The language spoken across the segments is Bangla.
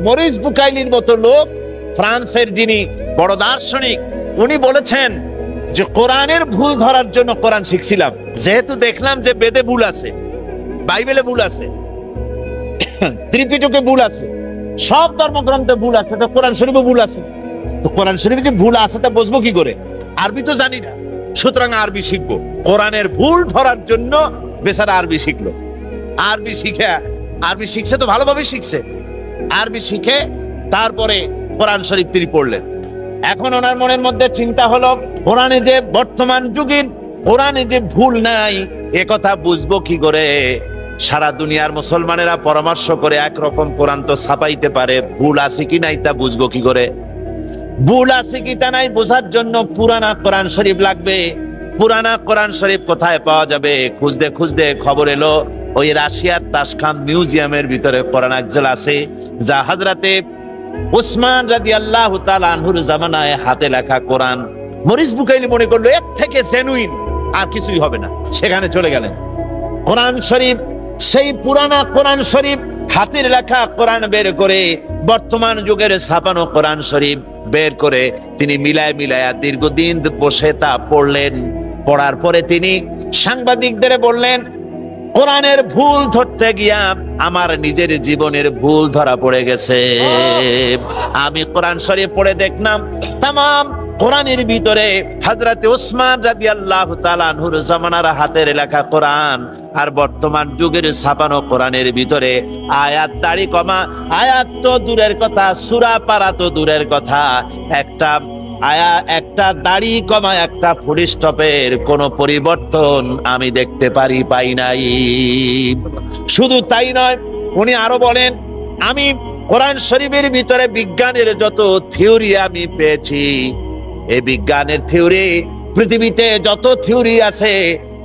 মরিস বুকাইলির মতো লোক, ফ্রান্সের যিনি বড় দার্শনিক, উনি বলেছেন যে কোরআনের ভুল ধরার জন্য কোরআন শিখছিলাম, যেহেতু দেখলাম যে বেদে ভুল আছে, বাইবেলে ভুল আছে, ত্রিপিটকে ভুল আছে, সব ধর্মগ্রন্থে ভুল আছে, তো কোরআন শরীফে ভুল আছে। তো কোরআন শরীফে যে ভুল আছে তা বুঝবো কি করে? আরবি তো জানি না, সুতরাং আরবি শিখবো। কোরআনের ভুল ধরার জন্য বেচারা আরবি শিখলো। আরবি শিখছে তো ভালোভাবে শিখছে। আরবি শিখে তারপরে কোরআন শরীফ তিনি পড়লেন। এখন ওনার মনের মধ্যে চিন্তা হলো, কোরআনে যে বর্তমান যুগের কোরআনে যে ভুল নাই এ কথা বুঝবো কি করে? সারা দুনিয়ার মুসলমানেরা পরামর্শ করে একরকম কোরআন তো ছাপাইতে পারে, ভুল আছে কি নাই তা বুঝবো কি করে? ভুল আছে কি তা নাই বোঝার জন্য পুরানা কোরআন শরীফ লাগবে। পুরানা কোরআন শরীফ কোথায় পাওয়া যাবে? খুঁজতে খুঁজতে খবর এলো ওই রাশিয়ার তাশখান মিউজিয়ামের ভিতরে কোরআন একজল আছে, যা হযরতে উসমান রাদিয়াল্লাহু তাআলা আনহুর জামানায় হাতে লেখা কোরআন। মরিস বুকাইলি মনে করলো এর থেকে জেনুইন আর কিছুই হবে না, সেখানে চলে গেলেন। কোরআন শরীফ, সেই পুরানা কোরআন শরীফ, হাতের লেখা কোরআন বের করে, বর্তমান যুগের ছাপানো কোরআন শরীফ বের করে তিনি মিলায় মিলায়া দীর্ঘদিন বসে তা পড়লেন। পড়ার পরে তিনি সাংবাদিকদের বললেন, কোরআনের ভুল ধরতে গিয়া আমার নিজের জীবনের ভুল ধরা পড়ে গেছে। আমি কোরআন শরীফ পড়ে দেখলাম তামাম কোরআনের ভিতরে হযরতে উসমান রাদিয়াল্লাহু তাআলা আনহুর জামানার হাতের লেখা কোরআন আর বর্তমান যুগের ছাপানো কোরআনের ভিতরে আয়াত দাড়ি কমা, আয়াত তো দূরের কথা, সূরা পারা তো দূরের কথা, একটা দাড়ি কমা, একটা ফুল স্টপের কোনো পরিবর্তন আমি দেখতে পাই নাই। শুধু তাই নয়, উনি আরো বলেন, আমি কোরআন শরীফের ভিতরে বিজ্ঞানের যত থিওরি আমি পেয়েছি, এই বিজ্ঞানের থিওরি, পৃথিবীতে যত থিওরি আছে,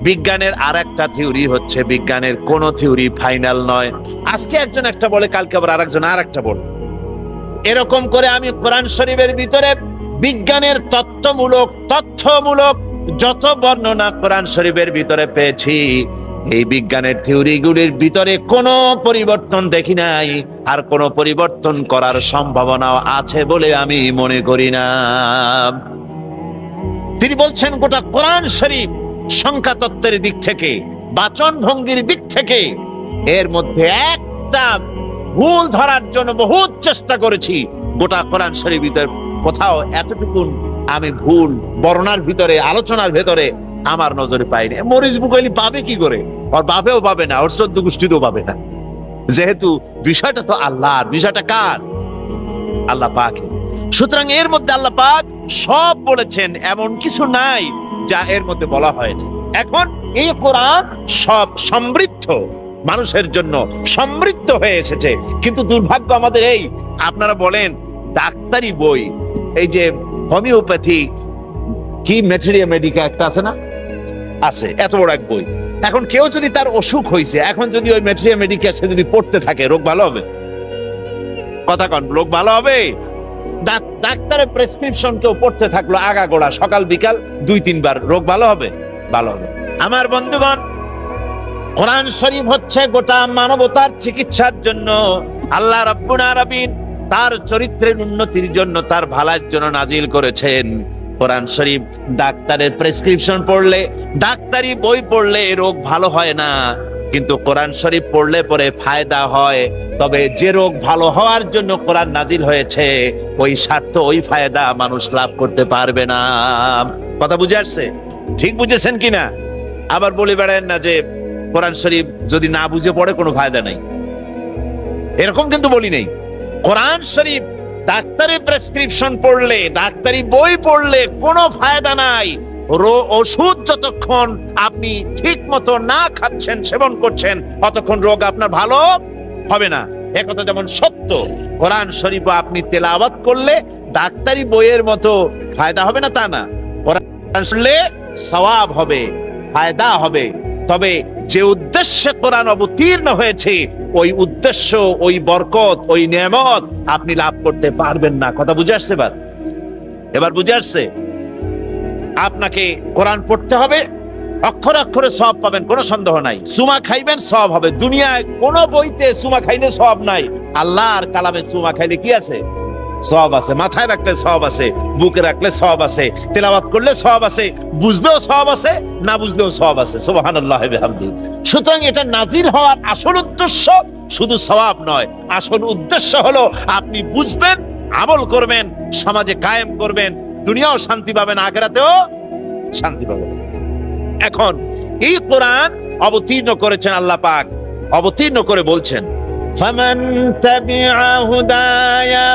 বিজ্ঞানের আর একটা থিওরি হচ্ছে বিজ্ঞানের কোন থিওরি ফাইনাল নয়। আজকে একজন একটা বলে, কালকে আবার আরেকজন আর একটা বলে। এরকম করে আমি কোরআন শরীফের ভিতরে বিজ্ঞানের তথ্যমূলক যত বর্ণনা কোরআন শরীফের ভিতরে পেয়েছি, এই বিজ্ঞানের থিওরিগুলির ভিতরে কোনো পরিবর্তন দেখি নাই, আর কোনো পরিবর্তন করার সম্ভাবনাও আছে বলে আমি মনে করি না। তিনি বলছেন, গোটা কোরআন শরীফ সংখ্যা তত্ত্বের দিক থেকে, বাচন ভঙ্গির দিক থেকে, এর মধ্যে একটা ভুল ধরার জন্য বহুত চেষ্টা করেছি, গোটা কোরআন শরীফ ভিতরে কোথাও এতটুকু আমি ভুল বর্ণনার ভিতরে, আলোচনার ভিতরে আমার নজরে পাইনি। মরিস বুকাইলি পাবে কি করে? ওর বাপেও পাবে না, ওর চোদ্দ গোষ্ঠীতেও পাবে না, যেহেতু বিষয়টা তো আল্লাহর। বিষয়টা কার? আল্লাহ পাকের। সুতরাং এর মধ্যে আল্লাহ পাক সব বলেছেন, এমন কিছু নাই যা এর মধ্যে বলা হয়নি। এখন এই কোরআন সব সমৃদ্ধ, মানুষের জন্য সমৃদ্ধ হয়ে এসেছে। কিন্তু দুর্ভাগ্য আমাদের এই, আপনারা বলেন ডাক্তারি বই, এই যে হোমিওপ্যাথি কি ম্যাটেরিয়া মেডিকা একটা আছে না, আছে এত বড় এক বই। এখন কেউ যদি তার অসুখ হয়েছে, এখন যদি ওই ম্যাটেরিয়া মেডিকা সে যদি পড়তে থাকে, রোগ ভালো হবে? কথা কন, রোগ ভালো হবে? ডাক্তারের প্রেসক্রিপশন কেউ পড়তে থাকলো আগাগোড়া, সকাল বিকাল 2-3 বার, রোগ ভালো হবে? ভালো হবে। আমার বন্ধুগণ, কোরআন শরীফ হচ্ছে গোটা মানবতার চিকিৎসার জন্য আল্লাহ রাব্বুল আলামিন তার চরিত্রের উন্নতির জন্য, তার ভালোর জন্য নাজিল করেছেন কোরআন শরীফ। ডাক্তারের প্রেসক্রিপশন পড়লে, ডাক্তারি বই পড়লে রোগ ভালো হয় না, কিন্তু কোরআন শরীফ পড়লে পরে ফায়দা হয়। তবে যে রোগ ভালো হওয়ার জন্য কোরআন নাজিল হয়েছে, ওই স্বার্থ, ওই ফায়দা মানুষ লাভ করতে পারবে না। কথা বুঝে আসছে? ঠিক বুঝেছেন কিনা? আবার বলে বেড়ান না যে কোরআন শরীফ যদি না বুঝে পড়ে কোনো ফায়দা নাই, এরকম কিন্তু বলি নেই। কোরআন শরীফ ডাক্তারের প্রেসক্রিপশন পড়লে, ডাক্তারি বই পড়লে কোনো ফায়দা নাই। ওষুধ যতক্ষণ আপনি ঠিক মতো না খাচ্ছেন, সেবন করছেন, ততক্ষণ রোগ আপনার ভালো হবে না। একথা যেমন সত্য, কোরআন শরীফ আপনি তেলাওয়াত করলে ডাক্তারি বইয়ের মতো ফায়দা হবে না তা না। কোরআন শুনলে সওয়াব হবে, ফায়দা হবে। তবে যে উদ্দেশ্যে কোরআন অবতীর্ণ হয়েছে, ওই উদ্দেশ্য, ওই বরকত, ওই নেয়ামত আপনি লাভ করতে পারবেন না। কথা বুঝে আসছে? এবার বুঝে আসছে? আপনাকে কোরআন পড়তে হবে, অক্ষরে অক্ষরে সওয়াব পাবেন, কোনো সন্দেহ নাই। চুমা খাইবেন সওয়াব হবে। দুনিয়ায় কোন বইতে চুমা খাইলে সওয়াব নাই, আল্লাহর কালামে চুমা খাইলে কি আছে? সওয়াব আছে। মাথায় রাখলে সওয়াব আছে, বুকে রাখলে সওয়াব আছে, তেলাওয়াত করলে সওয়াব আছে, বুঝলেও সওয়াব আছে, না বুঝলেও সওয়াব আছে। সুবহানাল্লাহি ওয়া বিহামদিহি। সুতরাং এটা নাজিল হওয়ার আসল উদ্দেশ্য শুধু সওয়াব নয়, আসল উদ্দেশ্য হলো আপনি বুঝবেন, আমল করবেন, সমাজে কায়েম করবেন, দুনিয়াও শান্তি পাবেন, আখিরাতেও শান্তি পাবেন। এখন এই কোরআন অবতীর্ণ করেছেন আল্লাহ পাক, অবতীর্ণ করে বলছেন ফামান তাবিআ হুদায়া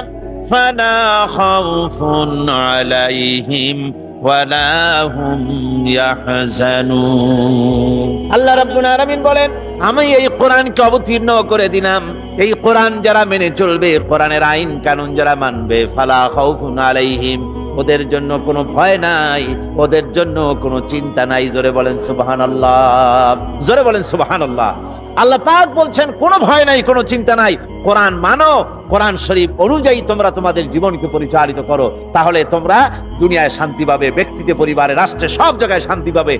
ফালা খাউফুন আলাইহিম ওয়ালা হুম ইয়াহজানুন। আল্লাহ রাব্বুল আলামিন বলেন, আমি এই কোরআনকে অবতীর্ণ করে দিলাম, এই কোরআন যারা মেনে চলবে, কোরআনের আইন কানুন যারা মানবে, ফালা খাউফুন আলাইহিম, ওদের জন্য কোনো ভয় নাই, ওদের জন্য কোনো চিন্তা নাই। জোরে বলেন সুবহানাল্লাহ, জোরে বলেন সুবহানাল্লাহ। আল্লাহ পাক বলছেন কোনো ভয় নাই, কোনো চিন্তা নাই। কোরআন মানো, কোরআন শরীফ অনুযায়ী তোমরা তোমাদের জীবনকে পরিচালিত করো, তাহলে তোমরা দুনিয়ায় শান্তি পাবে, ব্যক্তিতে, পরিবারে, রাষ্ট্রে, সব জায়গায় শান্তি পাবে।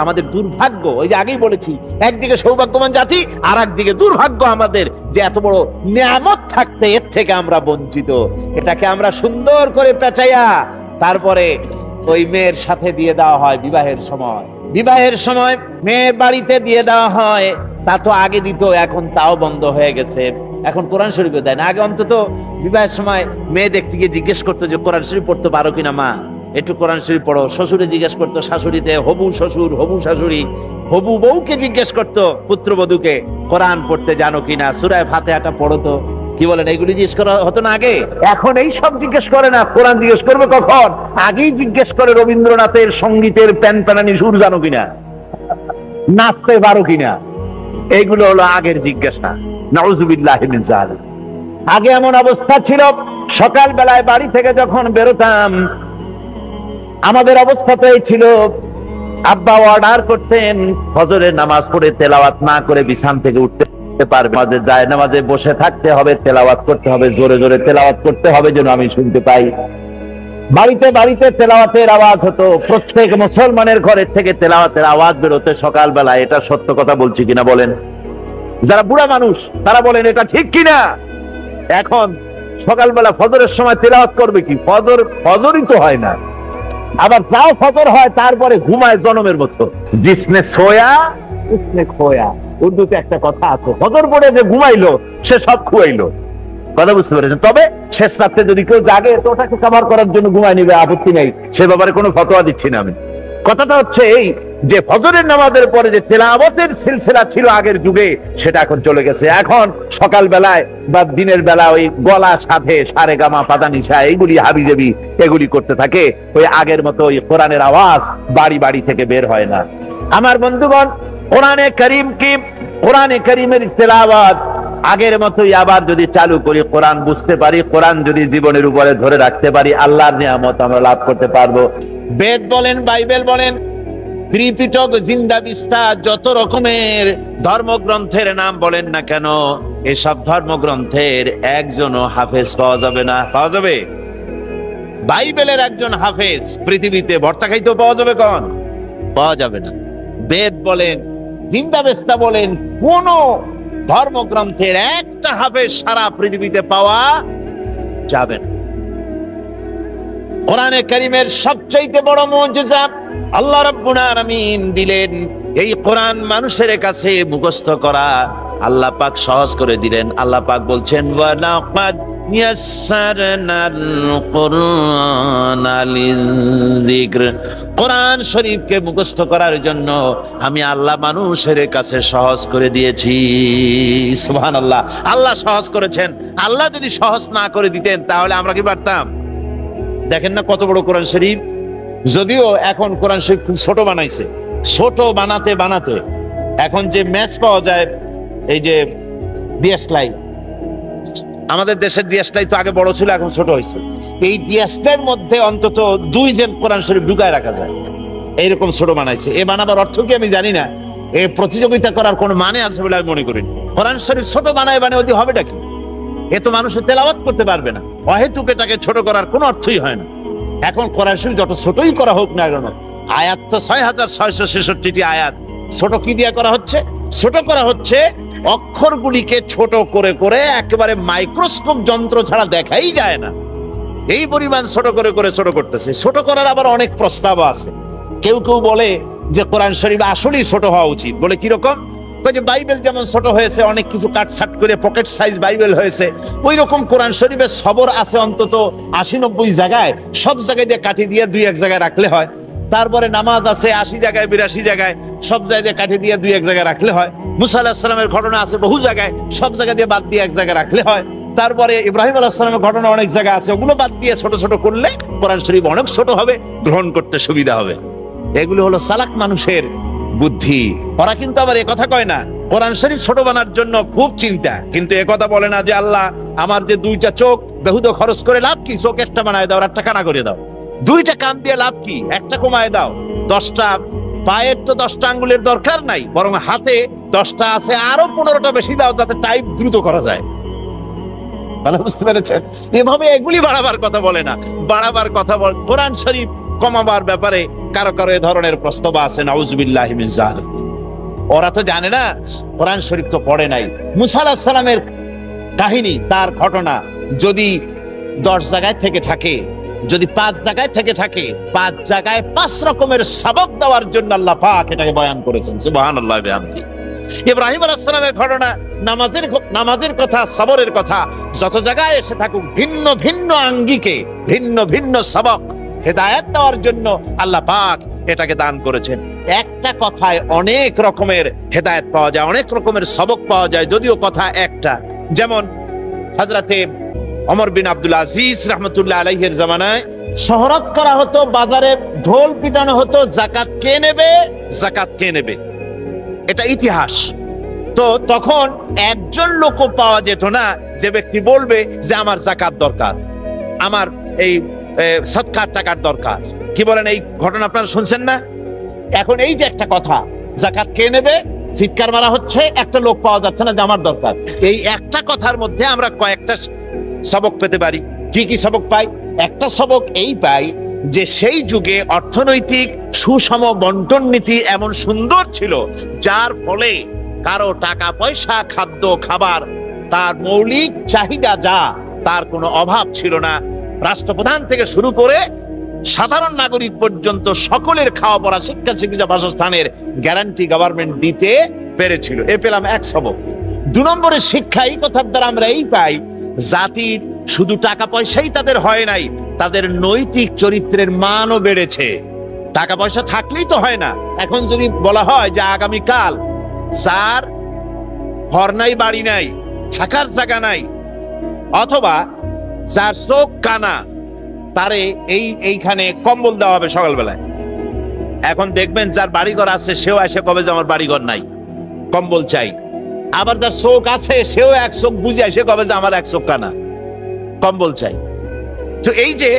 আমাদের দুর্ভাগ্য, ওই যে আগেই বলেছি, একদিকে সৌভাগ্যবান জাতি, আর একদিকে দুর্ভাগ্য আমাদের, যে এত বড় নিয়ামত থাকতে এর থেকে আমরা বঞ্চিত। এটাকে আমরা সুন্দর করে পেঁচাইয়া তারপরে ওই মেয়ের সাথে দিয়ে দেওয়া হয় বিবাহের সময়। বিবাহের সময় মেয়ে বাড়িতে দিয়ে দেওয়া হয়, তা তো আগে দিত, এখন তাও বন্ধ হয়ে গেছে। এখন কোরআন শরীফে দেয় না। আগে অন্তত বিবাহের সময় মেয়ে দেখতে গিয়ে জিজ্ঞেস করতো যে কোরআন শরীফ পড়তে পারো কিনা মা, একটু কোরআন শরীফ পড়ো। শ্বশুরে জিজ্ঞেস করতো, শাশুড়িতে, হবু শ্বশুর, হবু শাশুড়ি, হবু বউকে জিজ্ঞেস করতো, পুত্রবধূকে, কোরআন পড়তে জানো কিনা, সূরা ফাতিহাটা পড়ো তো। কি বলেন, এইগুলি জিজ্ঞেস করা হতো না আগে? এখন এই সব জিজ্ঞেস করে না। কোরআন জিজ্ঞেস করবে কখন? আগেই জিজ্ঞেস করে রবীন্দ্রনাথের সঙ্গীতের প্যান প্যানানি সুর জানো কিনা, নাচতে পারো কিনা। এইগুলো হলো আগের জিজ্ঞাসা। নাউযুবিল্লাহি মিন যালিক। আগে এমন অবস্থা ছিল, সকাল বেলায় বাড়ি থেকে যখন বেরোতাম, আমাদের অবস্থা তো এই ছিল, আব্বা অর্ডার করতেন ফজরের নামাজ পড়ে তেলাওয়াত না করে বিছানা থেকে উঠতে পারবে, মাঝে যায় নামাজে বসে থাকতে হবে, তেলাওয়াত করতে হবে, জোরে জোরে তেলাওয়াত করতে হবে যেন আমি শুনতে পাই। বাড়িতে বাড়িতে তেলাওয়াতের আওয়াজ হতো, প্রত্যেক মুসলমানের ঘরের থেকে তেলাওয়াতের আওয়াজ বেরোতে সকালবেলা। এটা সত্য কথা বলছি কিনা বলেন? যারা বুড়া মানুষ তারা বলেন এটা ঠিক কিনা। এখন সকালবেলা ফজরের সময় তেলাওয়াত করবে কি? ফজরই তো হয় না। আবার যাও ফজর হয় তারপরে ঘুমায় জনমের মতো। জিসনে সোয়া উসনে খোয়া, উর্দুতে একটা কথা আছে, ফজর পড়ে যে ঘুমাইলো সে সব খুয়াইলো। কথা বুঝতে পেরেছেন? তবে শেষ রাত্রে যদি কেউ জাগে তো ওটাকে কভার করার জন্য ঘুমায় নিবে, আপত্তি নেই, সে ব্যাপারে কোনো ফতোয়া দিচ্ছি না আমি। কথাটা হচ্ছে এই যে ফজরের নামাজের পরে যে তেলাওয়াতের সিলসিলা ছিল আগের যুগে, সেটা এখন চলে গেছে। এখন সকাল বেলায় বা দিনের বেলা ওই গলা সাথে সারে গামা পাদানিসা এইগুলি হাবিজাবি এগুলি করতে থাকে। ওই আগের মতো ওই কোরআনের আওয়াজ বাড়ি বাড়ি থেকে বের হয় না। আমার বন্ধুগণ, কোরআনে কারীম কি, কোরআনে কারীমের তেলাওয়াত আগের মতোই আবার যদি চালু করি, কোরআন বুঝতে পারি, কোরআন যদি জীবনের উপরে ধরে রাখতে পারি, আল্লাহর নিয়ামত আমরা লাভ করতে পারবো। বেদ বলেন, বাইবেল বলেন, ত্রিপিটক, জিন্দা বিস্তা, যত রকমের ধর্মগ্রন্থের নাম বলেন না কেন, এসব ধর্মগ্রন্থের একজনও হাফেজ পাওয়া যাবে না। পাওয়া যাবে? বাইবেলের একজন হাফেজ পৃথিবীতে ভর্তা খাইতেও পাওয়া যাবে? কোন পাওয়া যাবে না। বেদ বলেন, জিন্দা বিস্তা বলেন, কোন ধর্মগ্রন্থের একটা হাফেজ সারা পৃথিবীতে পাওয়া যাবে না। কোরআনে কারীমের সবচাইতে বড় মুজিজা আল্লাহ রাব্বুল আলামিন দিলেন। এই কোরআন মানুষের কাছে মুখস্থ করা আল্লাহ পাক সহজ করে দিলেন। আল্লাহ পাক বলছেন, ওয়া লাকাদ ইয়াসসারনাল কুরআনা লিযিকর। কোরআন শরীফকে মুখস্থ করার জন্য আমি আল্লাহ মানুষের কাছে সহজ করে দিয়েছি। সুবহানাল্লাহ। আল্লাহ সহজ করেছেন। আল্লাহ যদি সহজ না করে দিতেন তাহলে আমরা কি পারতাম? দেখেন না কত বড় কোরআন শরীফ। যদিও এখন কোরআন শরীফ খুব ছোট বানাইছে, ছোট বানাতে বানাতে এখন যে ম্যাচ পাওয়া যায়, এই যে ডিএসএলআই, আমাদের দেশের ডিএসএলআই তো আগে বড় ছিল, এখন ছোট হয়েছে। এই ডিএসএলআইয়ের মধ্যে অন্তত 2 জেন কোরআন শরীফ ঢুকায় রাখা যায়, এইরকম ছোট বানাইছে। এ বানাবার অর্থ কি আমি জানি না, এ প্রতিযোগিতা করার কোনো মানে আছে বলে আমি মনে করি। কোরআন শরীফ ছোট বানায় ওদি হবেটা কি? এ তো মানুষের তেলাওয়াত করতে পারবে না। অহেতুক এটাকে ছোট করার কোনো অর্থই হয় না। এখন কোরআন শরীফ যত ছোটই করা হোক না কেন, আয়াত তো ৬৬৬৬টি আয়াত। ছোট কি দিয়ে করা হচ্ছে? ছোট করা হচ্ছে অক্ষরগুলিকে ছোট করে করে একেবারে মাইক্রোস্কোপ যন্ত্র ছাড়া দেখাই যায় না, এই পরিমাণ ছোট করে করে ছোট করতেছে। ছোট করার আবার অনেক প্রস্তাব আছে। কেউ কেউ বলে যে কোরআন শরীফ আসলেই ছোট হওয়া উচিত। বলে কিরকম? যে বাইবেল যেমন ছোট হয়েছে, অনেক কিছু কাটছাট করে পকেট সাইজ বাইবেল হয়েছে, ওই রকম কোরআন শরীফের সবর আছে অন্তত ৮০-৯০ জায়গায়, সব জায়গায় দিয়ে কাটি দিয়ে ২-১ জায়গায় রাখলে হয়। তারপরে নামাজ আছে ৮০ জায়গায় ৮২ জায়গায়, সব জায়গায় কাটি দিয়ে ২-১ জায়গায় রাখলে হয়। মুসা আলাইহিস সালামের ঘটনা আছে বহু জায়গায়, সব জায়গা দিয়ে বাদ দিয়ে ১ জায়গায় রাখলে হয়। তারপরে ইব্রাহিম আলাইহিস সালামের ঘটনা অনেক জায়গা আছে, ওগুলো বাদ দিয়ে ছোট ছোট করলে কোরআন শরীফ অনেক ছোট হবে, গ্রহণ করতে সুবিধা হবে। এগুলো হলো চালাক মানুষের বুদ্ধি। ওরা কিন্তু আবার একথা কয় না কোরআন শরীফ ছোট বানার জন্য খুব চিন্তা, কিন্তু একথা বলে না যে আল্লাহ আমার যে ২টা চোখ বেহুদা খরচ করে লাভ কি, চোখ একটা বানায় দাও, একটা কানা করে দাও। ২টা কান দিয়ে লাভ কি, একটা কমায় দাও। ১০টা পায়ের তো ১০টা আঙ্গুলের দরকার নাই, বরং হাতে 10টা আছে, আরো 15টা বেশি দাও যাতে টাইপ দ্রুত করা যায়। ভালো বুঝতে পেরেছেন? এভাবে এগুলি বাড়াবার কথা বলে না, বাড়াবার কথা বল। কোরআন শরীফ কমাবার ব্যাপারে কারো কারো এ ধরনের প্রস্তাব আছে, নাউজুবিল্লাহি মিন যালিক। ওরা তো জানে না, কোরআন শরীফ তো পড়ে নাই। মুসা আলাইহিস সালামের কাহিনী, তার ঘটনা যদি 10 জায়গায় থেকে থাকে, যদি 5 জায়গায় থেকে থাকে, 5 জায়গায় 5 রকমের সবক দেওয়ার জন্য আল্লাহ পাক এটাকে বয়ান করেছেন। সুবহানাল্লাহ বিহামদি। ইব্রাহিম আলাইহিস সালামের ঘটনা, নামাজের কথা, সবরের কথা, যত জায়গায় এসে থাকুক ভিন্ন ভিন্ন আঙ্গিকে ভিন্ন ভিন্ন সবক হেদায়েত দেওয়ার জন্য আল্লাহ পাক এটাকে দান করেছেন। একটা কথায় অনেক রকমের হেদায়েত পাওয়া যায়, অনেক রকমের সবক পাওয়া যায়, যদিও কথা একটা। যেমন হযরতে ওমর বিন আব্দুল আজিজ রাহমাতুল্লাহ আলাইহির জামানায় শহরত করা হতো, বাজারে ঢোল পিটানো হতো, যাকাত কে নেবে, যাকাত কে নেবে, এটা ইতিহাস। তো তখন একজন লোক পাওয়া যেত না যে ব্যক্তি বলবে যে আমার যাকাত দরকার, আমার এই সদকার টাকার দরকার। কি বলেন? এই ঘটনা আপনারা শুনছেন না? এখন এই যে একটা কথা, যাকাত কে নেবে, চিৎকার মারা হচ্ছে, একটা লোক পাওয়া যাচ্ছে না যে আমার দরকার। এই একটা কথার মধ্যে আমরা কয়েকটা সবক পেতে পারি। কি কি সবক পাই? একটা সবক এই পাই যে সেই যুগে অর্থনৈতিক সুষম বন্টন নীতি এমন সুন্দর ছিল, যার ফলে কারো টাকা পয়সা, খাদ্য খাবার, তার মৌলিক চাহিদা যা, তার কোনো অভাব ছিল না। রাষ্ট্রপ্রধান থেকে শুরু করে সাধারণ নাগরিক পর্যন্ত সকলের খাওয়া পড়া, শিক্ষা, চিকিৎসা, বাসস্থানের গ্যারান্টি গভর্নমেন্ট দিতে পেরেছিল। এ পেলাম এক সবক। ২ নম্বরের শিক্ষা এই কথার দ্বারা আমরা এই পাই, জাতির শুধু টাকা পয়সাই তাদের হয় নাই, তাদের নৈতিক চরিত্রের মানও বেড়েছে। টাকা পয়সা থাকলেই তো হয় না। এখন যদি বলা হয় যে আগামীকাল যার ঘর নাই, বাড়ি নাই, থাকার জায়গা নাই, অথবা যার চোখ কানা, তারে এইখানে কম্বল দেওয়া হবে সকালবেলায়। এখন দেখবেন যার বাড়িঘর আছে সেও এসে কবে যে আমার বাড়িঘর নাই, কম্বল চাই। আবার যার চোখ আছে সেও এক চোখ বুঝে এসে কবে যে আমার এক চোখ কানা, কম্বল চাই। তো এই যে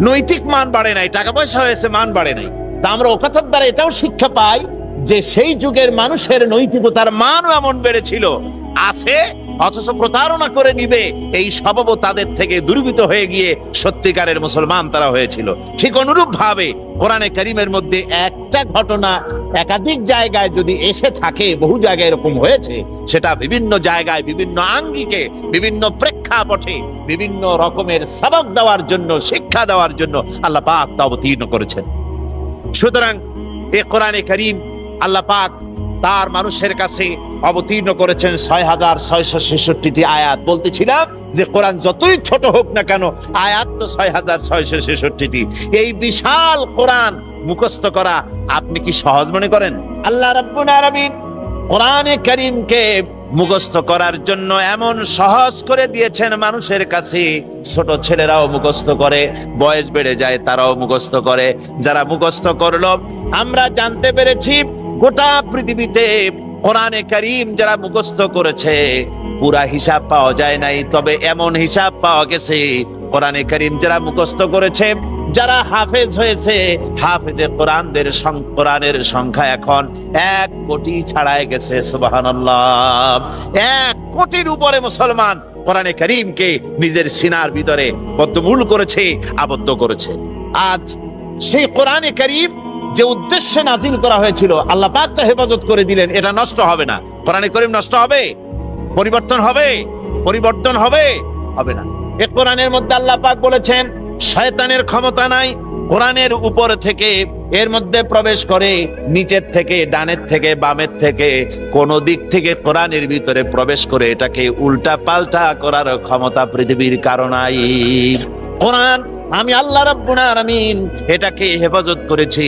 নৈতিক মান বাড়ে নাই, টাকা পয়সা হয়েছে, মান বাড়ে নাই। তা আমরা ও কথার দ্বারা এটাও শিক্ষা পাই যে সেই যুগের মানুষের নৈতিকতার মানও এমন বেড়েছিল, আছে, অথচ প্রতারণা করে নিবে এই স্বভাবও তাদের থেকে দূরীভূত হয়ে গিয়ে সত্যিকারের মুসলমান তারা হয়েছিল। ঠিক অনুরূপ ভাবে কোরআনে কারীমের মধ্যে একটা ঘটনা একাধিক জায়গায় যদি এসে থাকে, বহু জায়গায় এরকম হয়েছে, সেটা বিভিন্ন জায়গায় বিভিন্ন আঙ্গিকে বিভিন্ন প্রেক্ষাপটে বিভিন্ন রকমের সবক দেওয়ার জন্য, শিক্ষা দেওয়ার জন্য আল্লাহ পাক তা অবতীর্ণ করেছেন। সুতরাং এ কোরআনে কারীম আল্লাহ পাক তার মানুষের কাছে অবতীর্ণ করেছেন ৬৬৬৬টি আয়াত। বলতেছিলাম যে কোরআন যতই ছোট হোক না কেন, আয়াত তো ৬৬৬৬টি। এই বিশাল কোরআন মুখস্থ করা আপনি কি সহজ মনে করেন? আল্লাহ রাব্বুল আলামিন কোরআনে কারীমকে মুখস্থ করার জন্য এমন সহজ করে দিয়েছেন মানুষের কাছে। ছোট ছেলেরাও মুখস্থ করে, বয়স বেড়ে যায় তারাও মুখস্থ করে। যারা মুখস্থ করলো, আমরা জানতে পেরেছি গোটা পৃথিবীতে কোরআনে কারীম যারা মুখস্থ করেছে পুরা হিসাব পাওয়া যায় নাই, তবে এমন হিসাব পাওয়া গেছে কোরআনে কারীম যারা মুখস্থ করেছে, যারা হাফেজ হয়েছে, হাফেজে কোরআনের সংখ্যা এখন ১ কোটি ছাড়াই গেছে। সুবহানাল্লাহ। ১ কোটির উপরে মুসলমান কোরআনে কারীমকে নিজের সিনার ভিতরে বদ্ধমূল করেছে, আবদ্ধ করেছে। আজ সেই কোরআনে কারীম যে উদ্দেশ্যে নাজিল করা হয়েছিল আল্লাহ পাক তা হেফাজত করে দিলেন, এটা নষ্ট হবে না। কোরআনে কারীম নষ্ট হবে? পরিবর্তন হবে? পরিবর্তন হবে? হবে না। এই কোরআনের মধ্যে আল্লাহ পাক বলেছেন শয়তানের ক্ষমতা নাই কোরআনের উপর থেকে এর মধ্যে প্রবেশ করে, নিচের থেকে, ডানের থেকে, বামের থেকে, কোন দিক থেকে কোরআনের ভিতরে প্রবেশ করে এটাকে উল্টা পাল্টা করার ক্ষমতা পৃথিবীর কারো নাই। কোরআন আমি আল্লাহ রাব্বুল আলামিন এটাকে হেফাজত করেছি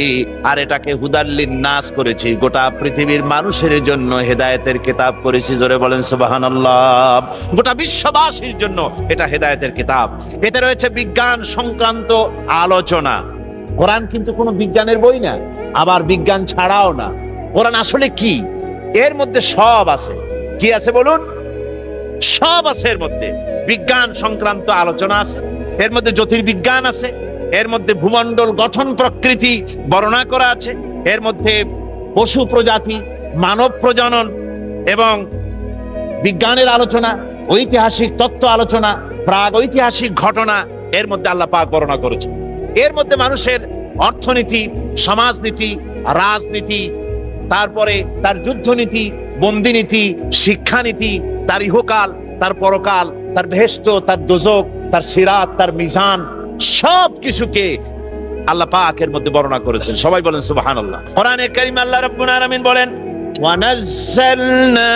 আর এটাকে হুদাল লিন্নাস করেছি, গোটা পৃথিবীর মানুষের জন্য হেদায়েতের কিতাব করেছি। জোরে বলেন সুবহানাল্লাহ। গোটা বিশ্ববাসীর জন্য এটা হেদায়েতের কিতাব। এতে রয়েছে বিজ্ঞান সংক্রান্ত আলোচনা। কোরআন কিন্তু কোনো বিজ্ঞানের বই না, আবার বিজ্ঞান ছাড়াও না। কোরআন আসলে কি? এর মধ্যে সব আছে। কি আছে বলুন? সব আছে এর মধ্যে। বিজ্ঞান সংক্রান্ত আলোচনা আছে, এর মধ্যে জ্যোতির্বিজ্ঞান আছে, এর মধ্যে ভূমণ্ডল গঠন প্রকৃতি বর্ণনা করা আছে, এর মধ্যে পশু প্রজাতি, মানব প্রজনন এবং বিজ্ঞানের আলোচনা, ঐতিহাসিক তত্ত্ব আলোচনা, প্রাগ ঐতিহাসিক ঘটনা এর মধ্যে আল্লাহ পাক বর্ণনা করেছেন। এর মধ্যে মানুষের অর্থনীতি, সমাজনীতি, রাজনীতি, তারপরে তার যুদ্ধনীতি, বন্দিনীতি, শিক্ষানীতি, তার ইহকাল, তার পরকাল, তার বেহেশত, তার দোজক, তার সিরাত, তার মিজান, সব কিছুকে আল্লাহ পাকের মধ্যে বর্ণনা করেছেন। সবাই বলেন সুবহানাল্লাহ। কোরআনে কারীম আল্লাহ রাব্বুল আলামিন বলেন ওয়ানাজ্জালনা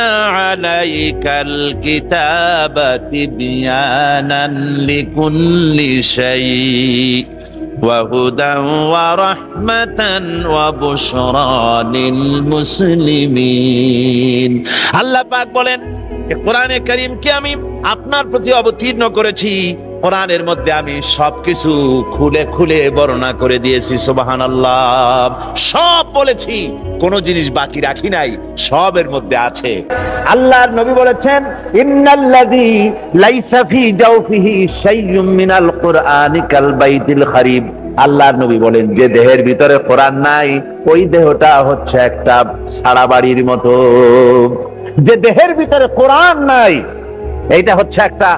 আলাইকাল কিতাবা তিবয়ানান লিকুল্লি শাই ওয়া হুদান ওয়া রাহমাতান ওয়া বুশরা লিল মুসলিমিন। আল্লাহ পাক বলেন কোরআনে কারীমকে আমি আপনার প্রতি অবতীর্ণ করেছি, কোরআনের মধ্যে আমি সবকিছু খুলে খুলে বর্ণনা করে দিয়েছি। সুবহানাল্লাহ। সব বলেছি, কোন জিনিস বাকি রাখি নাই, সবের মধ্যে আছে। আল্লাহর নবী বলেছেন ইন্নাল্লাযী লাইসা ফি জাওফিহি শাইউম মিনাল কুরআনি কাল বাইতিল খারিব। আল্লাহর নবী বলেন যে দেহের ভিতরে কোরআন নাই ওই দেহটা হচ্ছে একটা সারা বাড়ির মতো। যে দেহের ভিতরে কোরআন নাই এইটা হচ্ছে একটা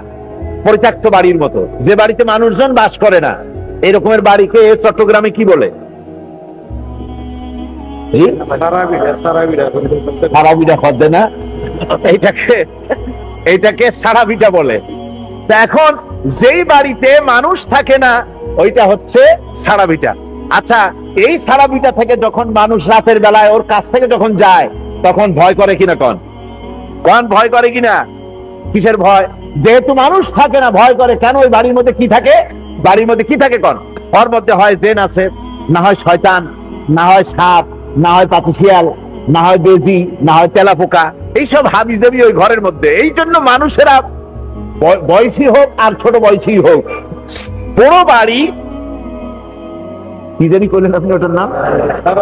পরিত্যক্ত বাড়ির মতো, যে বাড়িতে মানুষজন বাস করে না। এরকমের বাড়িকে চট্টগ্রামে কি বলে? সারাবিটা খদ্দে না, এইটাকে সারাবিটা বলে। এখন যেই বাড়িতে মানুষ থাকে না ওইটা হচ্ছে সারাবিটা। আচ্ছা, এই সারাবিটা থেকে যখন মানুষ রাতের বেলায় ওর কাছ থেকে যখন যায় তখন ভয় করে কিনা? কোন ভয় করে কিনা? কিসের ভয়? যেহেতু মানুষ থাকে না ভয় করে। কেন? ওই বাড়ির মধ্যে কি থাকে? বাড়ির মধ্যে কি থাকে? কোন ওর মধ্যে হয় জিন আছে, না হয় শয়তান, না হয় সাপ, না হয় পাতিশিয়াল, না হয় বেজি, না হয় তেলাপোকা, এইসব হাবিজাবি ওই ঘরের মধ্যে। এই জন্য মানুষেরা বয়সী হোক আর ছোট বয়সী হোক, পুরো বাড়ি কি জানি করলেন আপনি ওটার নাম?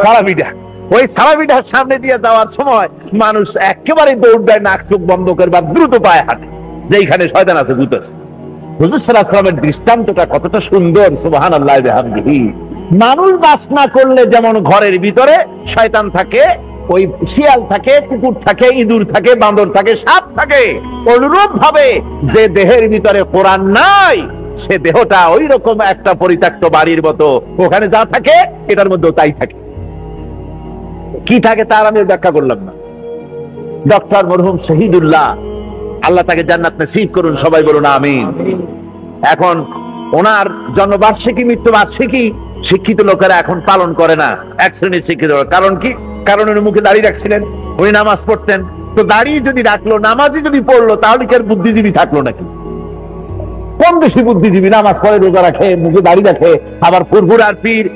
সারাবিটা। ওই সারাবিটার সামনে দিয়ে যাওয়ার সময় মানুষ একেবারে দৌড় দেয়, নাক চোখ বন্ধ করে বা দ্রুত পায়ে হাঁটে, যেখানে শয়তান আছে, ভূত আছে। হুজুর সাল্লাল্লাহু আলাইহি ওয়াসাল্লামের দৃষ্টান্তটা কতটা সুন্দর! সুবহানাল্লাহি ওয়া বিহামদিহি। মানুষ বাস না করলে যেমন ঘরের ভিতরে শয়তান থাকে, ওই শিয়াল থাকে, কুকুর থাকে, ইঁদুর থাকে, বান্দর থাকে, সাপ থাকে, অনুরূপ ভাবে যে দেহের ভিতরে কোরআন নাই সে দেহটা ওই রকম একটা পরিত্যক্ত বাড়ির মতো। ওখানে যা থাকে এটার মধ্যেও তাই থাকে। কি থাকে তার আমি ব্যাখ্যা করলাম না। ডক্টর মরহুম শহীদুল্লাহ, আল্লাহ তাকে জান্নাত নসিব করুন, সবাই বলুন আমিন। এখন ওনার জন্মবার্ষিকী, মৃত্যুবার্ষিকী শিক্ষিত লোকেরা এখন পালন করে না, এক শ্রেণীর শিক্ষিত। কারণ কি? কারণ উনি মুখে দাড়ি রাখছিলেন, উনি নামাজ পড়তেন। তো দাড়ি যদি রাখলো, নামাজই যদি পড়লো, তাহলে কি আর বুদ্ধিজীবী থাকলো নাকি? কম বেশি বুদ্ধিজীবী, নামাজ পড়ে, রোজা রাখে, মুখে দাড়ি রাখে। আবার ফুরফুরার পীর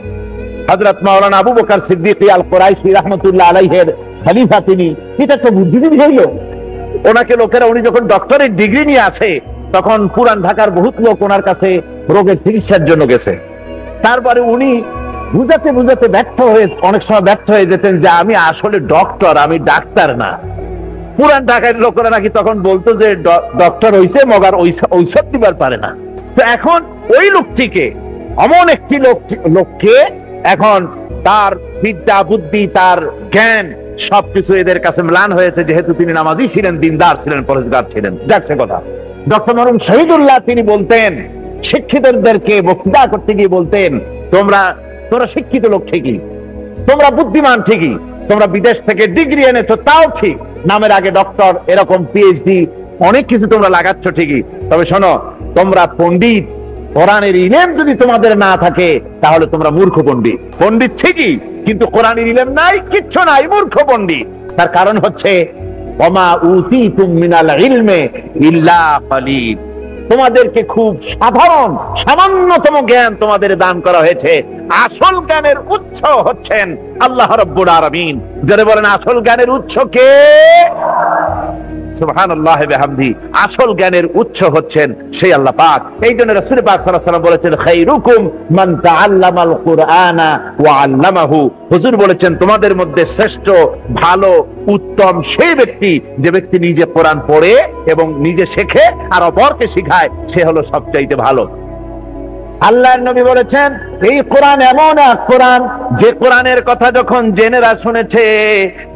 হযরত মাওলানা আবু বকর সিদ্দিক আল কুরাইশি রাহমাতুল্লাহ আলাইহির খলিফা, তিনি এটা তো বুদ্ধিজীবী হইল। ওনাকে লোকেরা, উনি যখন ডক্টরেট ডিগ্রি নিয়ে আসে তখন পুরান ঢাকার বহুত লোক ওনার কাছে রোগের চিকিৎসার জন্য গেছে। তারপরে উনি বুঝাতে বুঝাতে ব্যর্থ হয়ে, অনেক সময় ব্যর্থ হয়ে যেতেন যে আমি আসলে ডক্টর, আমি ডাক্তার না। পুরান ঢাকার লোকেরা নাকি তখন বলতো যে ডক্টর হইছে মগার ঔষধ দিবার পারে না। তো এখন ওই লোকটিকে, এমন একটি লোককে এখন তার বিদ্যা, বুদ্ধি, তার জ্ঞান সবকিছু এদের কাছে ম্লান হয়েছে, যেহেতু তিনি নামাজি ছিলেন, দিনদার ছিলেন, পরেজগার ছিলেন। যাক সে কথা। ডক্টর মরহুম শহীদুল্লাহ তিনি বলতেন, শিক্ষিতদেরকে বক্তৃতা করতে গিয়ে বলতেন, তোমরা শিক্ষিত লোক ঠিকই, তোমরা বুদ্ধিমান ঠিকই, তোমরা বিদেশ থেকে ডিগ্রি এনেছো তাও ঠিক, নামের আগে ডক্টর, এরকম পিএইচডি অনেক কিছু তোমরা লাগাচ্ছ ঠিকই, তবে শোনো তোমরা পণ্ডিত, কোরআনের ইলম যদি তোমাদের না থাকে তাহলে তোমরা মূর্খ পণ্ডিত। পণ্ডিত ঠিকই কিন্তু কোরআনের ইলম নাই, কিচ্ছু নাই, মূর্খ পণ্ডিত। তার কারণ হচ্ছে ওমা উতিতুম মিনাল ইলমে ইল্লা কালিল, তোমাদেরকে খুব সাধারণ সামান্যতম জ্ঞান তোমাদের দান করা হয়েছে। আসল জ্ঞানের উৎস হচ্ছেন আল্লাহ রাব্বুল আলামিন। যারা বলেন আসল জ্ঞানের উৎস কে? সুবহানাল্লাহি ওয়া বিহামদিহি। আসল জ্ঞানের উৎস হচ্ছেন সেই আল্লাহ পাক। এইজন্য রাসূল পাক সাল্লাল্লাহু আলাইহি ওয়াসাল্লাম বলেছেন খায়রুকুম মান তাআল্লামাল কুরআনা ওয়া আল্লামাহু। হুজুর বলেছেন তোমাদের মধ্যে শ্রেষ্ঠ, ভালো, উত্তম সেই ব্যক্তি যে ব্যক্তি নিজে কোরআন পড়ে এবং নিজে শেখে আর অপরকে শেখায়, সে হলো সবচাইতে ভালো। আল্লাহর নবী বলেছেন এই কোরআন এমন এক কোরআন যে কোরআনের কথা যখন জেনেরা শুনেছে,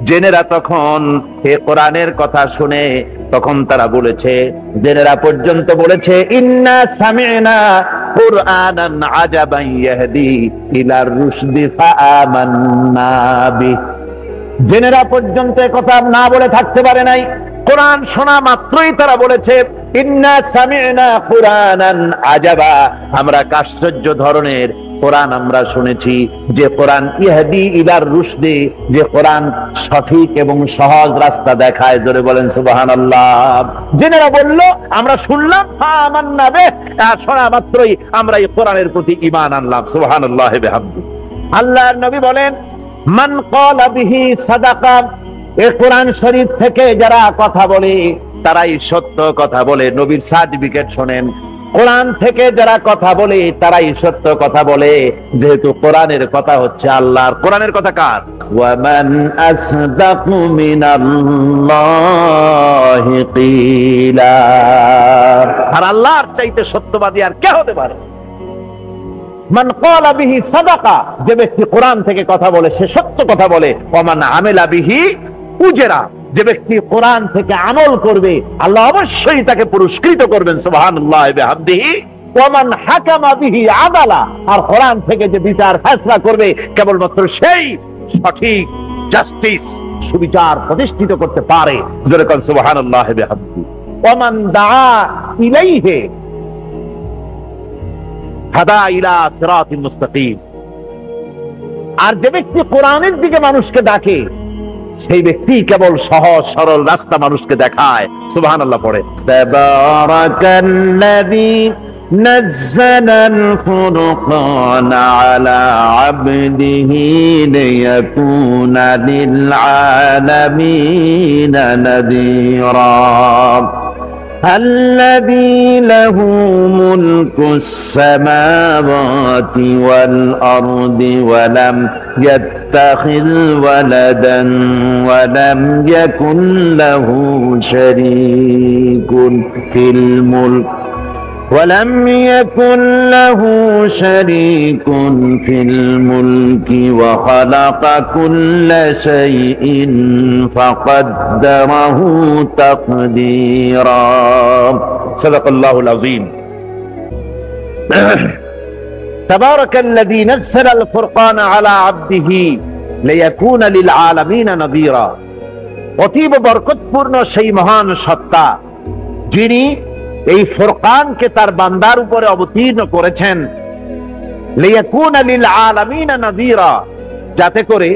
জেনেরা তখন এই কোরআনের কথা শুনে তখন তারা বলেছে, জেনেরা পর্যন্ত বলেছে ইন্না সামি'না কুরআনান আজাবান ইয়াহদি ইলার রুশদি ফাআমান্না বি। জেনেরা পর্যন্ত কথা না বলে থাকতে পারে নাই, কোরআন শোনা মাত্রই তারা বলেছে ইন্না সামি'না কুরআনান আজাবা, আমরা আশ্চর্য ধরনের কোরআন আমরা শুনেছি, যে কোরআন ইহদি ইলার রুশদি, যে কোরআন সঠিক এবং সহজ রাস্তা দেখায়। জোরে বলেন সুবহানাল্লাহ। জেনেরা বলল আমরা শুনলাম, ফাআমান্না বিহি, শোনা মাত্রই আমরা এই কোরআনের প্রতি ঈমান আনলাম। সুবহানাল্লাহি ওয়া বিহামদিহি। আল্লাহর নবী বলেন মান ক্বালা বিহি সাদাকা, এই কোরআন শরীফ থেকে যারা কথা বলে তারাই সত্য কথা বলে। নবীর সার্টিফিকেট শোনেন, কোরআন থেকে যারা কথা বলে তারাই সত্য কথা বলে, যেহেতু কোরআনের কথা হচ্ছে আল্লাহর। কোরআনের কথা কার? ওয়া মান আসদাকু মিনাল্লাহি কিলা, আর আল্লাহর চাইতে সত্যবাদী আর কে হতে পারে? মান ক্বালা বিহি সাদাকা, যে ব্যক্তি কোরআন থেকে কথা বলে সে সত্য কথা বলে। ওয়া মান আমিলা বিহি উজরা, যে ব্যক্তি কোরআন থেকে আমল করবে আল্লাহ অবশ্যই তাকে পুরস্কৃত করবেন। সুবহানাল্লাহি ওয়া বিহামদিহি। ওয়া মান হাকামা বিহি আদালা, আর কোরআন থেকে যে বিচার ফয়সালা করবে কেবলমাত্র সেই সঠিক জাস্টিস, সুবিচার প্রতিষ্ঠিত করতে পারে। যারা বলেন সুবহানাল্লাহি ওয়া বিহামদিহি। ওয়া মান দাআ ইলাইহি হাদা ইলা সিরাতিল মুস্তাকিম, আর যে ব্যক্তি কোরআনের দিকে মানুষকে ডাকে সেই ব্যক্তি কেবল সহজ সরল রাস্তা মানুষকে দেখায়। সুবহানাল্লাহ পড়ে তাবারাকাল্লাযী নাযালাল ফুরকানা আলা আবদিহি লিয়াকুনা লিল আলামিনা নাযীরা الذي له ملك السماوات والأرض ولم يتخذ ولدا ولم يكن له شريك في الملك وخلق كل شيء فقدره تقديرا صدق الله العظيم تبارك الذي نزل الفرقان على عبده ليكون للعالمين نذيرا। অতীব বরকতপূর্ণ সেই মহান সত্তা যিনি এই ফুরকানকে তার বান্দার উপরে অবতীর্ণ করেছেন, লিয়াকুনা লিল আলামিনা নাযীরা, যাতে করে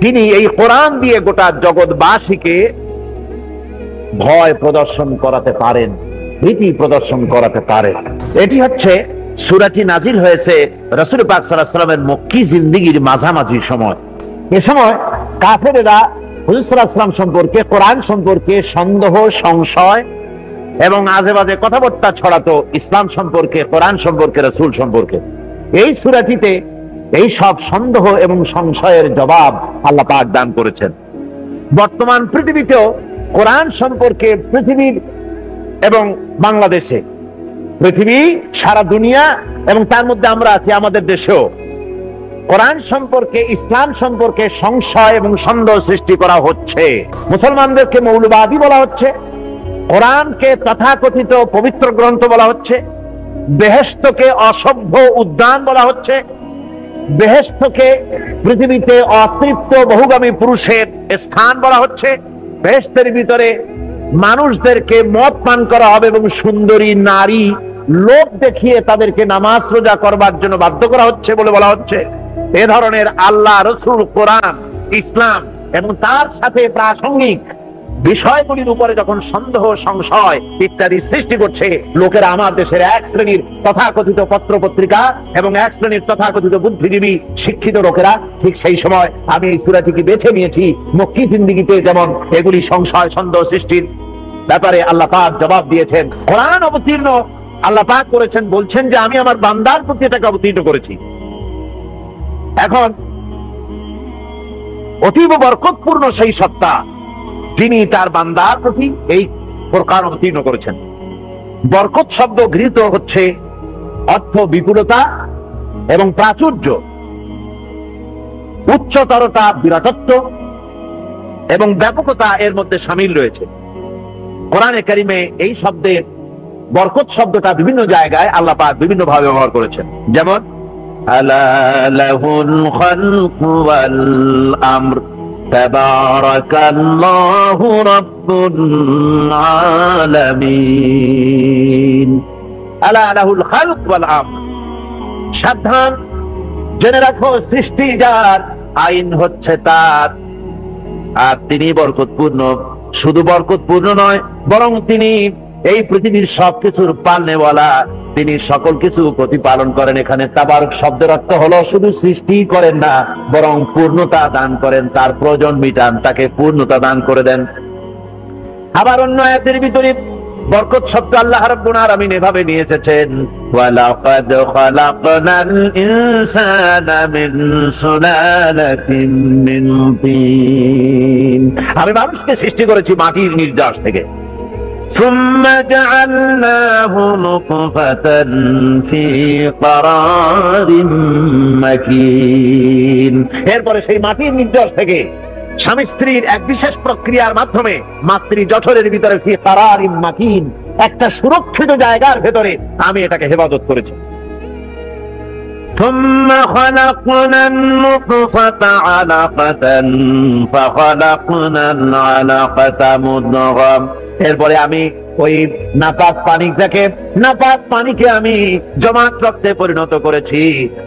তিনি এই কোরআন দিয়ে গোটা জগৎবাসীকে ভয় প্রদর্শন করাতে পারেন, ভীতি প্রদর্শন করাতে পারেন। এটি হচ্ছে সূরাটি নাজিল হয়েছে রাসূল পাক সাল্লাল্লাহু আলাইহি ওয়াসাল্লামের মক্কি জিন্দেগীর মাঝামাঝি সময়। এ সময় কাফেররা হুজুর সাল্লাল্লাহু আলাইহি ওয়াসাল্লাম সম্পর্কে, কোরআন সম্পর্কে সন্দেহ, সংশয় এবং আজে বাজে কথাবার্তা ছড়াতো ইসলাম সম্পর্কে, কোরআন সম্পর্কে, রাসূল সম্পর্কে। এই সূরাটিতে এই সব সন্দেহ এবং সংশয়ের জবাব আল্লাহ পাক দান করেছেন। বর্তমান পৃথিবীতেও কোরআন সম্পর্কে পৃথিবীর এবং বাংলাদেশে, পৃথিবী সারা দুনিয়া এবং তার মধ্যে আমরা আছি আমাদের দেশেও, কোরআন সম্পর্কে, ইসলাম সম্পর্কে সংশয় এবং সন্দেহ সৃষ্টি করা হচ্ছে। মুসলমানদেরকে মৌলবাদী বলা হচ্ছে, কোরআনকে তথাকথিত পবিত্র গ্রন্থ বলা হচ্ছে, বেহেশতকে অসভ্য উদ্যান বলা হচ্ছে, বেহেশতকে পৃথিবীতে অতৃপ্ত বহুগামী পুরুষের স্থান বলা হচ্ছে। বেহেশতের ভিতরে মানুষদেরকে মদ পান করা হবে এবং সুন্দরী নারী লোভ দেখিয়ে তাদেরকে নামাজ রোজা করবার জন্য বাধ্য করা হচ্ছে বলে বলা হচ্ছে। এ ধরনের আল্লাহ, রসুল, কোরআন, ইসলাম এবং তার সাথে প্রাসঙ্গিক বিষয়গুলির উপরে যখন সন্দেহ, সংশয় ইত্যাদি সৃষ্টি করছে লোকেরা, আমার দেশের এক শ্রেণীর তথাকথিত পত্র পত্রিকা এবং এক শ্রেণীর তথাকথিত বুদ্ধিজীবী শিক্ষিত লোকেরা, ঠিক সেই সময় আমি এই সূরাটিকে বেছে নিয়েছি। মক্কি জিন্দেগিতে যেমন এগুলি সংশয়, সন্দেহ সৃষ্টির ব্যাপারে আল্লাহ পাক জবাব দিয়েছেন, কোরআন অবতীর্ণ আল্লাহ পাক করেছেন, বলছেন যে আমি আমার বান্দার প্রতি এটাকে অবতীর্ণ করেছি। এখন অতীব বরকতপূর্ণ সেই সত্তা যিনি তার বান্দার প্রতি এই কোরআন অবতীর্ণ করেছেন। বরকত শব্দ গৃহীত হচ্ছে অর্থ বিপুলতা এবং প্রাচুর্য, উচ্চতরতা, বিরাটত্ব এবং ব্যাপকতা এর মধ্যে শামিল রয়েছে। কোরআনে কারিমে এই শব্দের বরকত শব্দটা বিভিন্ন জায়গায় আল্লাহ পাক বিভিন্ন ভাবে ব্যবহার করেছেন। যেমন আলা লাহুল খালকু ওয়াল আমর তাবারাকাল্লাহু রাব্বুল আলামিন। আলা লাহুল খালক ওয়াল আমর, সাবধান জেনে রাখো, সৃষ্টি যার, আইন হচ্ছে তার, আর তিনি বরকতপূর্ণ। শুধু বরকতপূর্ণ নয়, বরং তিনি এই পৃথিবীর সবকিছুর পালনেওয়ালা, তিনি সকল কিছু প্রতিপালন করেন। এখানে তাবারক শব্দের অর্থ হলো শুধু সৃষ্টি করেন না, বরং পূর্ণতা দান করেন, তার প্রয়োজন মিটান, তাকে পূর্ণতা দান করে দেন। আবার অন্য আয়াতের ভিতরে বরকত শব্দ আল্লাহ রাব্বুল আলামিন এভাবে নিয়ে এসেছেন, ওয়ালাকাদ খালাকনাল ইনসানা মিন সুলালাতিন মিন তিন। আমি মানুষকে সৃষ্টি করেছি মাটির নির্যাস থেকে। সুম্মা জাআলনাহু নুতফাতান ফি ক্বারারিন মাকিন। এরপরে সেই মাটির নির্যাস থেকে স্বামী স্ত্রীর এক বিশেষ প্রক্রিয়ার মাধ্যমে মাতৃ জঠরের ভিতরে ফি ক্বারারিন মাকিন, একটা সুরক্ষিত জায়গার ভেতরে আমি এটাকে হেফাজত করেছি। ثم خلقنا النطفة علقة فخلقنا العلقة مضغة। এরপরে আমি ওই নাপাক পানিকে আমি জমাট রক্তে পরিণত করেছি,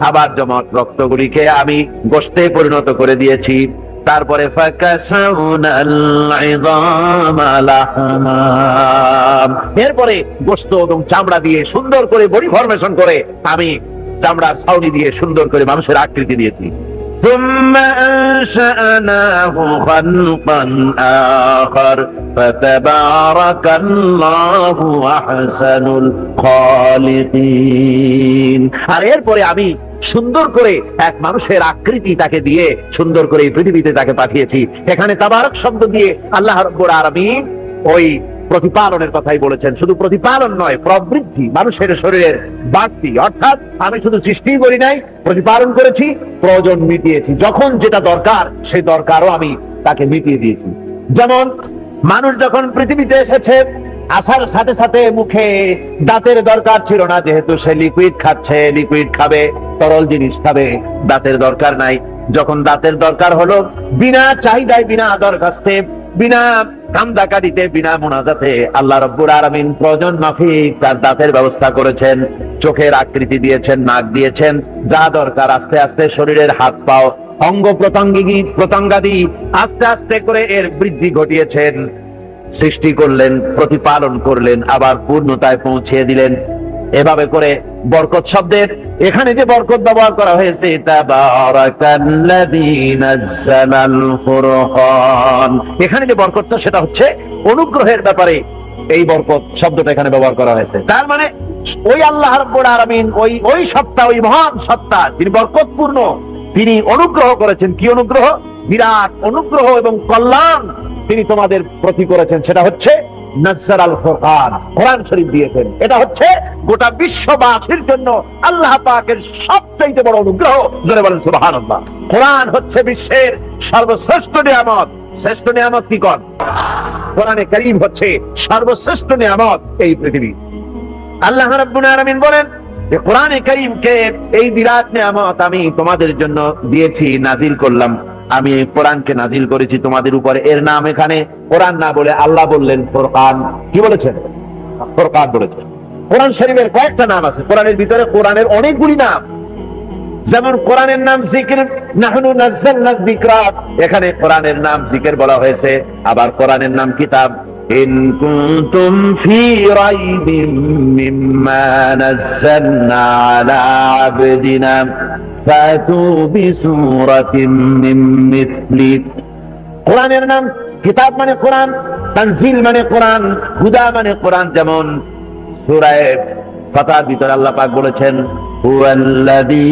আবার জমাট রক্তগুলিকে আমি গোশতে পরিণত করে দিয়েছি। তারপরে এরপরে গোশত এবং চামড়া দিয়ে সুন্দর করে বডি ফরমেশন করে আমি চামড়ার ছাউনি দিয়ে সুন্দর করে মানুষের আকৃতি দিয়েছি। ثم أنشأناه خلقا آخر فتبارك الله أحسن الخالقين। আর এরপরে আমি সুন্দর করে এক মানুষের আকৃতি তাকে দিয়ে সুন্দর করে এই পৃথিবীতে তাকে পাঠিয়েছি। এখানে তাবারক শব্দ দিয়ে আল্লাহ রাব্বুল আলামিন ওই প্রতিপালনের কথাই বলেছেন। শুধু প্রতিপালন নয়, প্রবৃদ্ধি, মানুষের শরীরের বাড়তি, অর্থাৎ আমি শুধু সৃষ্টি করি নাই, প্রতিপালন করেছি, প্রয়োজন মিটিয়েছি। যখন যেটা দরকার সেই দরকারও আমি তাকে মিটিয়ে দিয়েছি। যেমন মানুষ যখন পৃথিবীতে এসেছে, আসার সাথে সাথে মুখে দাঁতের দরকার ছিল না, যেহেতু সে লিকুইড খাচ্ছে, লিকুইড খাবে, তরল জিনিস খাবে, দাঁতের দরকার নাই। যখন দাঁতের দরকার হলো, বিনা চাহিদায়, বিনা দরখাস্তে, বিনা কামদাকারিতে, বিনা মুনাজাতে আল্লাহ রাব্বুল আলামিন প্রয়োজন মাফিক তার দাঁতের ব্যবস্থা করেছেন, চোখের আকৃতি দিয়েছেন, নাক দিয়েছেন, যা দরকার আস্তে আস্তে শরীরের হাত পাও, অঙ্গ প্রত্যঙ্গাদি আস্তে আস্তে করে এর বৃদ্ধি ঘটিয়েছেন, সৃষ্টি করলেন, প্রতিপালন করলেন, আবার পূর্ণতায় পৌঁছিয়ে দিলেন। এভাবে করে বরকত শব্দের এখানে যে বরকত ব্যবহার করা হয়েছে, তাবারাকাল্লাযী নাযালাল ফুরকান, এখানে যে বরকতটা সেটা হচ্ছে অনুগ্রহের ব্যাপারে এই বরকত শব্দটা এখানে ব্যবহার করা হয়েছে। তার মানে ওই আল্লাহ রাব্বুল আলামিন, ওই সত্তা, ওই মহান সত্তা যিনি বরকতপূর্ণ, তিনি অনুগ্রহ করেছেন। কি অনুগ্রহ? বিরাট অনুগ্রহ এবং কল্যাণ তিনি তোমাদের প্রতি করেছেন। সেটা হচ্ছে নাযালাল ফুরকান, কোরআন শরীফ দিয়েছেন। এটা হচ্ছে গোটা বিশ্ববাসীর জন্য আল্লাহ পাকের সবচেয়ে বড় অনুগ্রহ। জোরে বলেন সুবহানাল্লাহ। কোরআন হচ্ছে বিশ্বের সর্বশ্রেষ্ঠ নিয়ামত। শ্রেষ্ঠ নিয়ামত কি কোন? কোরআনে কারীম হচ্ছে সর্বশ্রেষ্ঠ নিয়ামত এই পৃথিবী। আল্লাহ রাব্বুল আলামিন বলেন, যে কোরআনে কারীমকে এই বিরাট নিয়ামত আমি তোমাদের জন্য দিয়েছি, নাজিল করলাম। আমি এই কোরআনকে নাজিল করেছি তোমাদের উপরে। এর নাম এখানে কোরআন না বলে আল্লাহ বললেন ফুরকান। কি বলেছেন? ফুরকান বলেছেন। কোরআন শরীফের কয়েকটা নাম আছে, কোরআনের ভিতরে কোরআনের অনেকগুলি নাম। যেমন কোরআনের নাম জিকির, নাহনু নাযালনা যিকরা, এখানে কোরআনের নাম জিকির বলা হয়েছে। আবার কোরআনের নাম কিতাব, ইন কুনতুম ফি রাইবিম মিম্মা নাযালনা আলা আবদিনা ফাতু বিসূরাতিন মিন মিসলি। কোরআনের নাম কিতাব মানে কোরআন, তানজিল মানে কোরআন, হুদা মানে কোরআন। যেমন সূরা ফাতিহার ভিতরে আল্লাহ পাক বলেছেন, হুয়াল্লাযী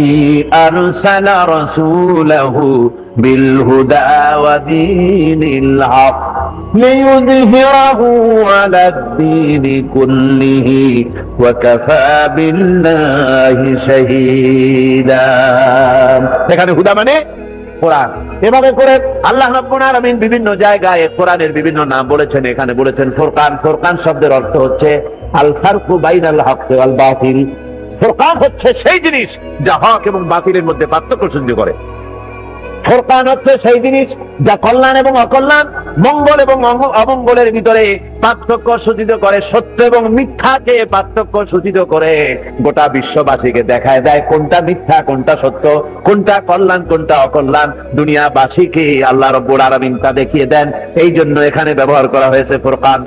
আরসালা রাসূলাহু বিল হুদা ওয়া দীনিল হক লিইয়ুযহিরাহু আলাদ দীনি কুল্লিহি ওয়া কাফা বিল্লাহি শাহীদা। এখানে হুদা মানে কোরআন। এভাবে করে আল্লাহ রাব্বুল আলামিন বিভিন্ন জায়গায় কোরআনের বিভিন্ন নাম বলেছেন। এখানে বলেছেন ফুরকান। ফুরকান শব্দের অর্থ হচ্ছে আল ফারকু বাইনাল হক ওয়াল বাতিল। ফুরকান হচ্ছে সেই জিনিস যা হক এবং বাতিলের মধ্যে পার্থক্য সৃষ্টি করে। ফুরকান হচ্ছে সেই জিনিস যা কল্যাণ এবং অকল্যাণ, মঙ্গল এবং অমঙ্গলের ভিতরে পার্থক্য সূচিত করে, সত্য এবং মিথ্যাকে পার্থক্য সূচিত করে গোটা বিশ্ববাসীকে দেখায় দেয় কোনটা মিথ্যা, কোনটা সত্য, কোনটা কল্যাণ, কোনটা অকল্যাণ। দুনিয়াবাসীকে আল্লাহ রাব্বুল আলামিন তা দেখিয়ে দেন। এই জন্য এখানে ব্যবহার করা হয়েছে ফুরকান।